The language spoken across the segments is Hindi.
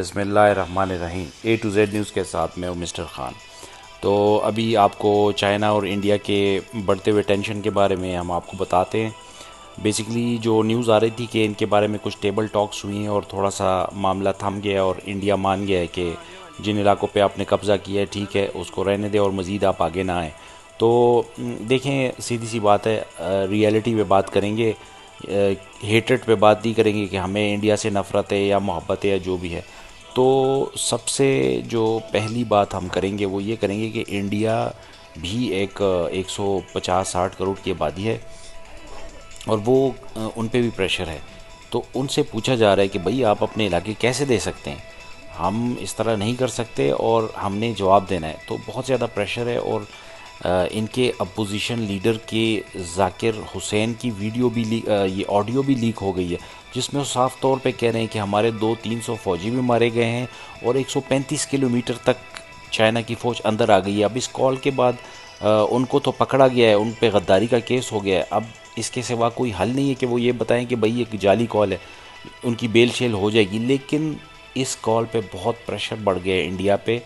बिस्मिल्लाहिर्रहमानिर्रहीम। ए टू जेड न्यूज़ के साथ मैं हूँ मिस्टर ख़ान। तो अभी आपको चाइना और इंडिया के बढ़ते हुए टेंशन के बारे में हम आपको बताते हैं। बेसिकली जो न्यूज़ आ रही थी कि इनके बारे में कुछ टेबल टॉक्स हुई हैं और थोड़ा सा मामला थम गया और इंडिया मान गया है कि जिन इलाकों पे आपने कब्ज़ा किया है ठीक है, उसको रहने दें और मज़ीद आप आगे ना आएँ। तो देखें, सीधी सी बात है, रियलिटी पे बात करेंगे, हेट्रेड पे बात नहीं करेंगे कि हमें इंडिया से नफ़रत है या मोहब्बत है या जो भी है। तो सबसे जो पहली बात हम करेंगे वो ये करेंगे कि इंडिया भी एक 150-60 करोड़ की आबादी है और वो उन पे भी प्रेशर है। तो उनसे पूछा जा रहा है कि भाई आप अपने इलाके कैसे दे सकते हैं, हम इस तरह नहीं कर सकते और हमने जवाब देना है। तो बहुत ज़्यादा प्रेशर है और इनके अपोजिशन लीडर के जाकिर हुसैन की वीडियो भी ये ऑडियो भी लीक हो गई है, जिसमें वो साफ तौर पे कह रहे हैं कि हमारे 200-300 फौजी भी मारे गए हैं और 135 किलोमीटर तक चाइना की फ़ौज अंदर आ गई है। अब इस कॉल के बाद उनको तो पकड़ा गया है, उन पे गद्दारी का केस हो गया है। अब इसके सिवा कोई हल नहीं है कि वो ये बताएं कि भाई एक जाली कॉल है, उनकी बेल शेल हो जाएगी। लेकिन इस कॉल पे बहुत प्रेशर बढ़ गया है इंडिया पे।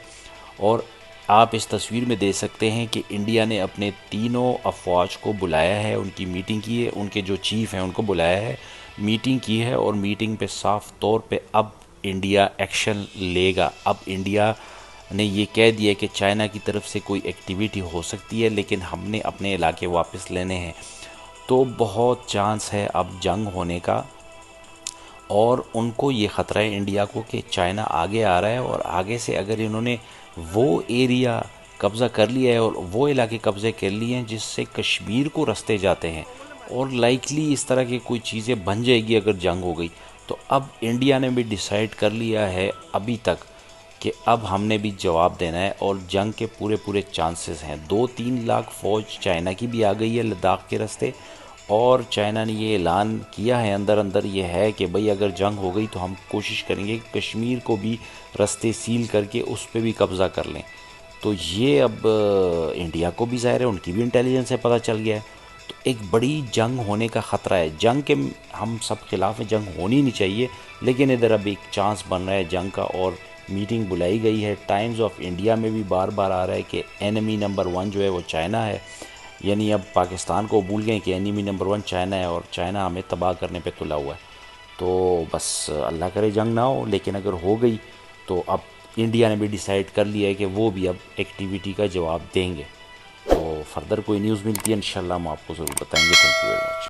और आप इस तस्वीर में देख सकते हैं कि इंडिया ने अपने तीनों अफवाज को बुलाया है, उनकी मीटिंग की है, उनके जो चीफ हैं उनको बुलाया है, मीटिंग की है और मीटिंग पे साफ तौर पे अब इंडिया एक्शन लेगा। अब इंडिया ने ये कह दिया कि चाइना की तरफ से कोई एक्टिविटी हो सकती है लेकिन हमने अपने इलाके वापस लेने हैं। तो बहुत चांस है अब जंग होने का और उनको ये ख़तरा है इंडिया को कि चाइना आगे आ रहा है और आगे से अगर इन्होंने वो एरिया कब्ज़ा कर लिया है और वो इलाके कब्ज़े कर लिए हैं जिससे कश्मीर को रास्ते जाते हैं और लाइकली इस तरह की कोई चीज़ें बन जाएगी अगर जंग हो गई। तो अब इंडिया ने भी डिसाइड कर लिया है अभी तक कि अब हमने भी जवाब देना है और जंग के पूरे पूरे चांसेस हैं। 2-3 लाख फ़ौज चाइना की भी आ गई है लद्दाख के रास्ते और चाइना ने ये ऐलान किया है अंदर अंदर ये है कि भाई अगर जंग हो गई तो हम कोशिश करेंगे कि कश्मीर को भी रास्ते सील करके उस पर भी कब्ज़ा कर लें। तो ये अब इंडिया को भी ज़ाहिर है, उनकी भी इंटेलिजेंस से पता चल गया है। तो एक बड़ी जंग होने का ख़तरा है। जंग के हम सब खिलाफ हैं, जंग होनी नहीं चाहिए, लेकिन इधर अब एक चांस बन रहा है जंग का और मीटिंग बुलाई गई है। टाइम्स ऑफ इंडिया में भी बार बार आ रहा है कि एनिमी नंबर 1 जो है वो चाइना है। यानी अब पाकिस्तान को भूल गए कि एनिमी नंबर 1 चाइना है और चाइना हमें तबाह करने पे तुला हुआ है। तो बस अल्लाह करे जंग ना हो, लेकिन अगर हो गई तो अब इंडिया ने भी डिसाइड कर लिया है कि वो भी अब एक्टिविटी का जवाब देंगे। तो फर्दर कोई न्यूज़ मिलती है इंशाल्लाह हम आपको ज़रूर बताएंगे। Thank you very much.